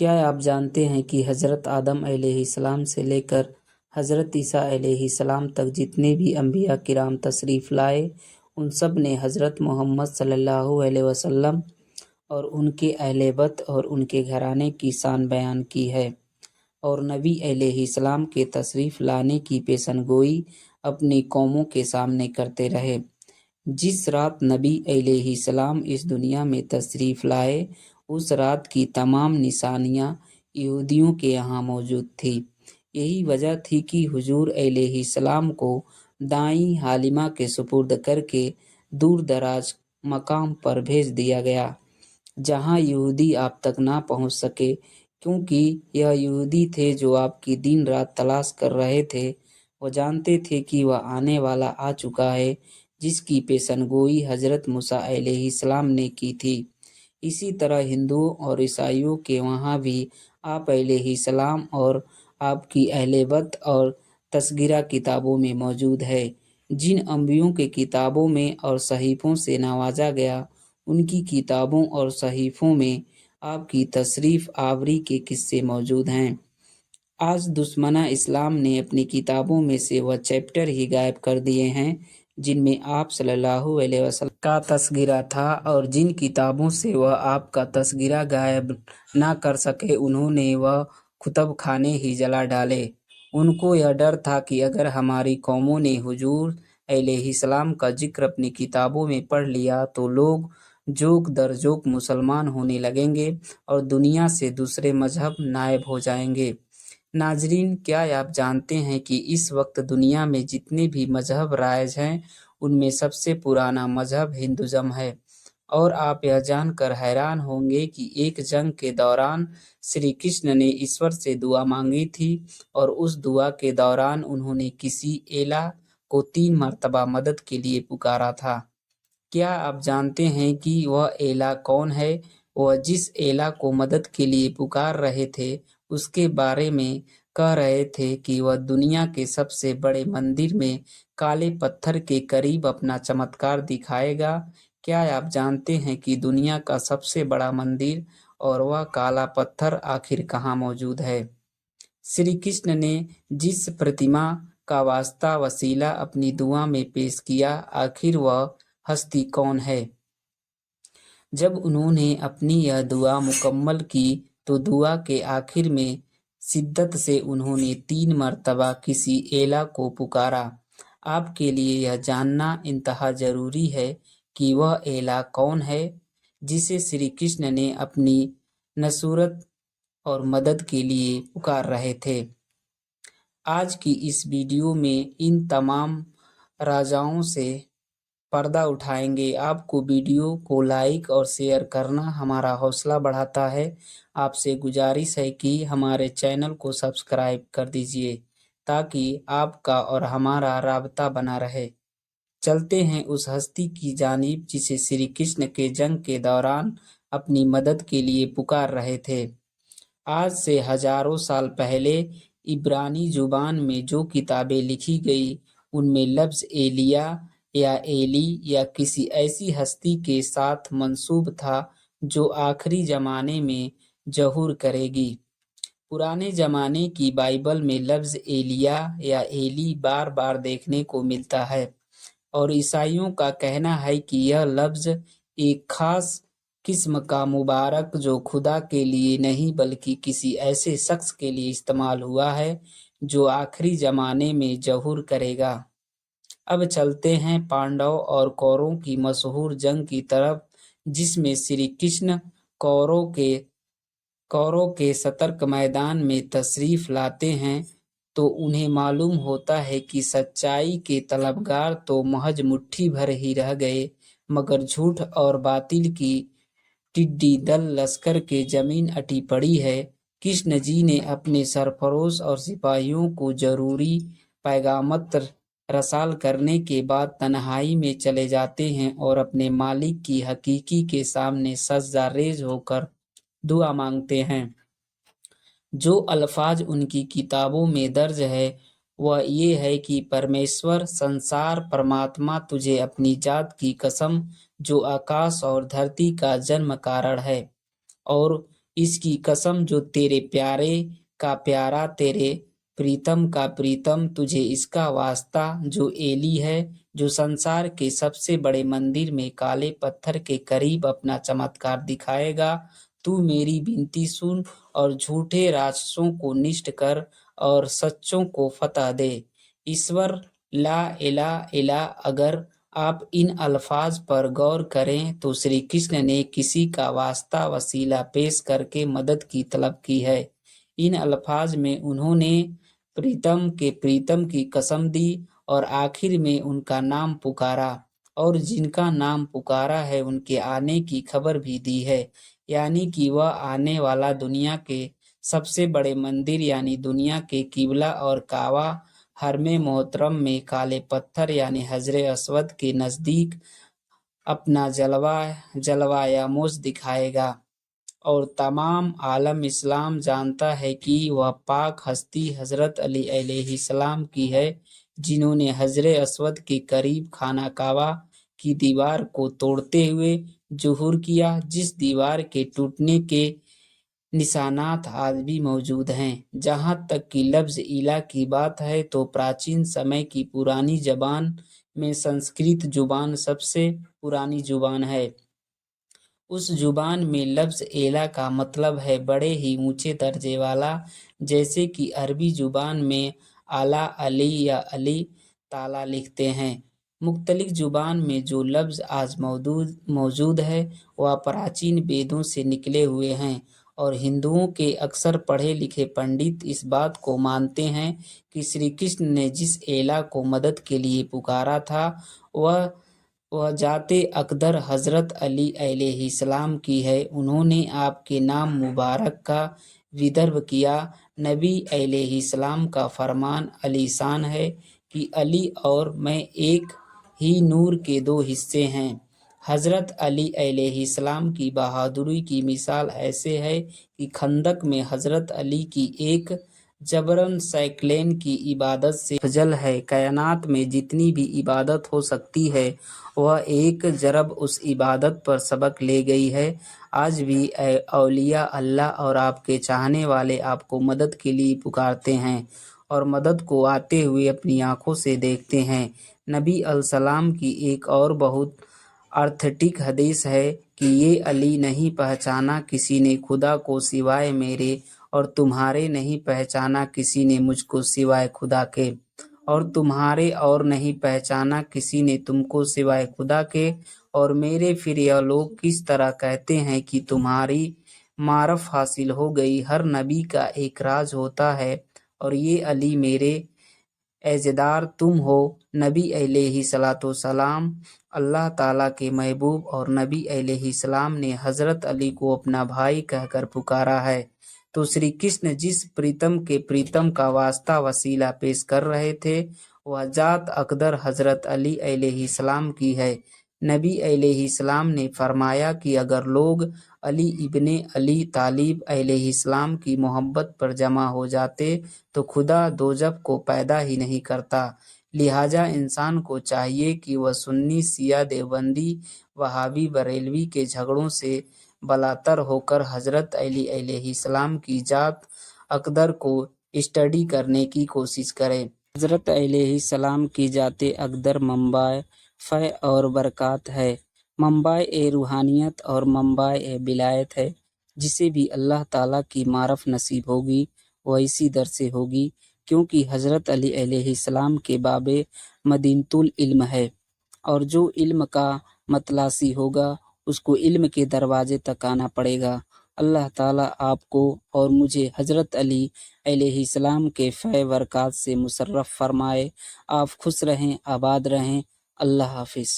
کیا آپ جانتے ہیں کہ حضرت آدم علیہ السلام سے لے کر حضرت عیسیٰ علیہ السلام تک جتنے بھی انبیاء کرام تشریف لائے ان سب نے حضرت محمد صلی اللہ علیہ وسلم اور ان کے اہل بیت اور ان کے گھرانے کی شان بیان کی ہے، اور نبی علیہ السلام کے تشریف لانے کی پیشن گوئی اپنی قوموں کے سامنے کرتے رہے۔ جس رات نبی علیہ السلام اس دنیا میں تشریف لائے اس رات کی تمام نشانیاں یہودیوں کے یہاں موجود تھی۔ یہی وجہ تھی کہ حضور علیہ السلام کو دائیں حالمہ کے سپرد کر کے دور دراز مقام پر بھیج دیا گیا، جہاں یہودی آپ تک نہ پہنچ سکے، کیونکہ یہ یہودی تھے جو آپ کی دن رات تلاش کر رہے تھے۔ وہ جانتے تھے کہ وہ آنے والا آ چکا ہے، جس کی پیشن گوئی حضرت موسیٰ علیہ السلام نے کی تھی۔ اسی طرح ہندوؤں اور عیسائیوں کے وہاں بھی آپ علیہ السلام اور آپ کی اہل بیت اور تذکرہ کتابوں میں موجود ہے۔ جن انبیاء کے کتابوں میں اور صحیفوں سے نوازا گیا، ان کی کتابوں اور صحیفوں میں آپ کی تشریف آوری کے قصے موجود ہیں۔ آج دشمنہ اسلام نے اپنی کتابوں میں سے وہ چیپٹر ہی غائب کر دیے ہیں جن میں آپ صلی اللہ علیہ وسلم کا تذکرہ تھا، اور جن کتابوں سے وہ آپ کا تذکرہ غائب نہ کر سکے انہوں نے وہ کتب خانے ہی جلا ڈالے۔ ان کو یہ ڈر تھا کہ اگر ہماری قوموں نے حضور علیہ السلام کا ذکر اپنی کتابوں میں پڑھ لیا تو لوگ جوک در جوک مسلمان ہونے لگیں گے اور دنیا سے دوسرے مذہب نائب ہو جائیں گے۔ ناظرین، کیا آپ جانتے ہیں کہ اس وقت دنیا میں جتنے بھی مذہب رائج ہیں ان میں سب سے پرانا مذہب ہندوازم ہے؟ اور آپ یہ جان کر حیران ہوں گے کہ ایک جنگ کے دوران شری کرشن نے ایشور سے دعا مانگی تھی، اور اس دعا کے دوران انہوں نے کسی الہ کو 3 مرتبہ مدد کے لیے پکارا تھا۔ کیا آپ جانتے ہیں کہ وہ الہ کون ہے؟ وہ جس الہ کو مدد کے لیے پکار رہے تھے اس کے بارے میں کہہ رہے تھے کہ وہ دنیا کے سب سے بڑے مندر میں کالے پتھر کے قریب اپنا چمتکار دکھائے گا۔ کیا آپ جانتے ہیں کہ دنیا کا سب سے بڑا مندر اور وہ کالا پتھر آخر کہاں موجود ہے؟ شری کرشن نے جس پرتما کا واسطہ وسیلہ اپنی دعا میں پیش کیا، آخر وہ ہستی کون ہے؟ جب انہوں نے اپنی یہ دعا مکمل کی تو دعا کے آخر میں شدت سے انہوں نے 3 مرتبہ کسی الہ کو پکارا۔ آپ کے لیے یہ جاننا انتہا ضروری ہے کہ وہ الہ کون ہے جسے شری کرشن نے اپنی نصرت اور مدد کے لیے پکار رہے تھے۔ آج کی اس ویڈیو میں ان تمام رازوں سے پردہ اٹھائیں گے۔ آپ کو ویڈیو کو لائک اور شیئر کرنا ہمارا حوصلہ بڑھاتا ہے۔ آپ سے گزارش ہے کہ ہمارے چینل کو سبسکرائب کر دیجیے تاکہ آپ کا اور ہمارا رابطہ بنا رہے۔ چلتے ہیں اس ہستی کی جانب جسے شری کرشن کے جنگ کے دوران اپنی مدد کے لیے پکار رہے تھے۔ آج سے ہزاروں سال پہلے عبرانی زبان میں جو کتابیں لکھی گئی ان میں لفظ ایلیا یا ایلی یا کسی ایسی ہستی کے ساتھ منسوب تھا جو آخری زمانے میں ظہور کرے گی۔ پرانے زمانے کی بائبل میں لفظ ایلیا یا ایلی بار بار دیکھنے کو ملتا ہے، اور عیسائیوں کا کہنا ہے کہ یہ لفظ ایک خاص قسم کا مبارک جو خدا کے لیے نہیں بلکہ کسی ایسے شخص کے لیے استعمال ہوا ہے جو آخری زمانے میں ظہور کرے گا۔ اب چلتے ہیں پانڈو اور کوروں کی مشہور جنگ کی طرف، جس میں شری کرشن کوروں کے سترک میدان میں تشریف لاتے ہیں تو انہیں معلوم ہوتا ہے کہ سچائی کے طلبگار تو محض مٹھی بھر ہی رہ گئے، مگر جھوٹ اور باطل کی ٹڈی دل لشکر کے زمین اٹی پڑی ہے۔ کرشن جی نے اپنے سرفروش اور سپاہیوں کو ضروری پیغامات رسال کرنے کے بعد تنہائی میں چلے جاتے ہیں اور اپنے مالک کی حقیقی کے سامنے سجدہ ریز ہو کر دعا مانگتے ہیں۔ جو الفاظ ان کی کتابوں میں درج ہے وہ یہ ہے کہ پرمیشور سنسار پرماتما تجھے اپنی ذات کی قسم جو آکاش اور دھرتی کا جنم کارن ہے اور اس کی قسم جو تیرے پیارے کا پیارا، تیرے پریتم کا پریتم، تجھے اس کا واسطہ جو ایلی ہے، جو سنسار کے سب سے بڑے مندر میں کالے پتھر کے قریب اپنا چمتکار دکھائے گا۔ تو میری بنتی سن اور جھوٹے راجسوں کو نشٹ کر اور سچوں کو فتح دے۔ ایشور لا الہ الا۔ اگر آپ ان الفاظ پر غور کریں تو شری کرشن نے کسی کا واسطہ وسیلہ پیش کر کے مدد کی طلب کی ہے۔ ان الفاظ میں انہوں نے پریتم کے پریتم کی قسم دی اور آخر میں ان کا نام پکارا، اور جن کا نام پکارا ہے ان کے آنے کی خبر بھی دی ہے، یعنی کہ وہ آنے والا دنیا کے سب سے بڑے مندر یعنی دنیا کے قبلہ اور کعبہ حرم محترم میں کالے پتھر یعنی حجر اسود کے نزدیک اپنا جلوہ یاموز دکھائے گا، اور تمام عالم اسلام جانتا ہے کہ وہ پاک ہستی حضرت علی علیہ السلام کی ہے، جنہوں نے حجر اسود کے قریب خانہ کعبہ کی دیوار کو توڑتے ہوئے ظہور کیا، جس دیوار کے ٹوٹنے کے نشانات آج بھی موجود ہیں۔ جہاں تک کہ لفظ الہ کی بات ہے تو پراچین سمے کی پرانی زبان میں سنسکرت زبان سب سے پرانی زبان ہے۔ اس زبان میں لفظ الہ کا مطلب ہے بڑے ہی اونچے درجے والا، جیسے کہ عربی زبان میں اعلیٰ، علی یا علی تعالیٰ لکھتے ہیں۔ مختلف زبان میں جو لفظ آج موجود ہے وہ پراچین ویدوں سے نکلے ہوئے ہیں، اور ہندوؤں کے اکثر پڑھے لکھے پنڈت اس بات کو مانتے ہیں کہ شری کرشن نے جس الہ کو مدد کے لیے پکارا تھا وہ ذات اقدر حضرت علی علیہ السلام کی ہے۔ انہوں نے آپ کے نام مبارک کا ودربھ کیا۔ نبی علیہ السلام کا فرمان علی شان ہے کہ علی اور میں ایک ہی نور کے دو حصے ہیں۔ حضرت علی علیہ السلام کی بہادری کی مثال ایسے ہے کہ خندق میں حضرت علی کی ایک جبرن سیکلین کی عبادت سے افضل ہے۔ کائنات میں جتنی بھی عبادت ہو سکتی ہے وہ ایک ضرب اس عبادت پر سبق لے گئی ہے۔ آج بھی اولیاء اللہ اور آپ کے چاہنے والے آپ کو مدد کے لیے پکارتے ہیں اور مدد کو آتے ہوئے اپنی آنکھوں سے دیکھتے ہیں۔ نبی علیہ السلام کی ایک اور بہت اتھینٹک حدیث ہے کہ یہ علی نہیں پہچانا کسی نے خدا کو سوائے میرے، اور تمہارے نہیں پہچانا کسی نے مجھ کو سوائے خدا کے، اور تمہارے اور نہیں پہچانا کسی نے تم کو سوائے خدا کے اور میرے۔ پھر یہ لوگ کس طرح کہتے ہیں کہ تمہاری معرف حاصل ہو گئی؟ ہر نبی کا ایک راز ہوتا ہے، اور یہ علی میرے عزیدار تم ہو۔ نبی علیہ السلام اللہ تعالیٰ کے محبوب، اور نبی علیہ السلام نے حضرت علی کو اپنا بھائی کہہ کر پکارا ہے۔ تو شری کرشن جس پریتم کے پریتم کا واسطہ وسیلہ پیش کر رہے تھے وہ ذات اقدر حضرت علی علیہ السلام کی ہے۔ نبی علیہ السلام نے فرمایا کہ اگر لوگ علی ابن علی طالب علیہ السلام کی محبت پر جمع ہو جاتے تو خدا دوزخ کو پیدا ہی نہیں کرتا۔ لہٰذا انسان کو چاہیے کہ وہ سنی، شیعہ، دیوبندی، وہابی، بریلوی کے جھگڑوں سے بالاتر ہو کر حضرت علی علیہ السلام کی ذات اقدر کو اسٹڈی کرنے کی کوشش کرے۔ حضرت علیہ السلام کی ذات اقدر منبع فیض اور برکات ہے، منبع روحانیت اور منبع ولایت ہے۔ جسے بھی اللہ تعالیٰ کی معرف نصیب ہوگی وہ اسی در سے ہوگی، کیونکہ حضرت علی علیہ السلام کے باب مدینۃ العلم ہے، اور جو علم کا متلاسی ہوگا اس کو علم کے دروازے تک آنا پڑے گا۔ اللہ تعالیٰ آپ کو اور مجھے حضرت علی علیہ السلام کے فیض برکات سے مشرف فرمائے۔ آپ خوش رہیں، آباد رہیں۔ اللہ حافظ۔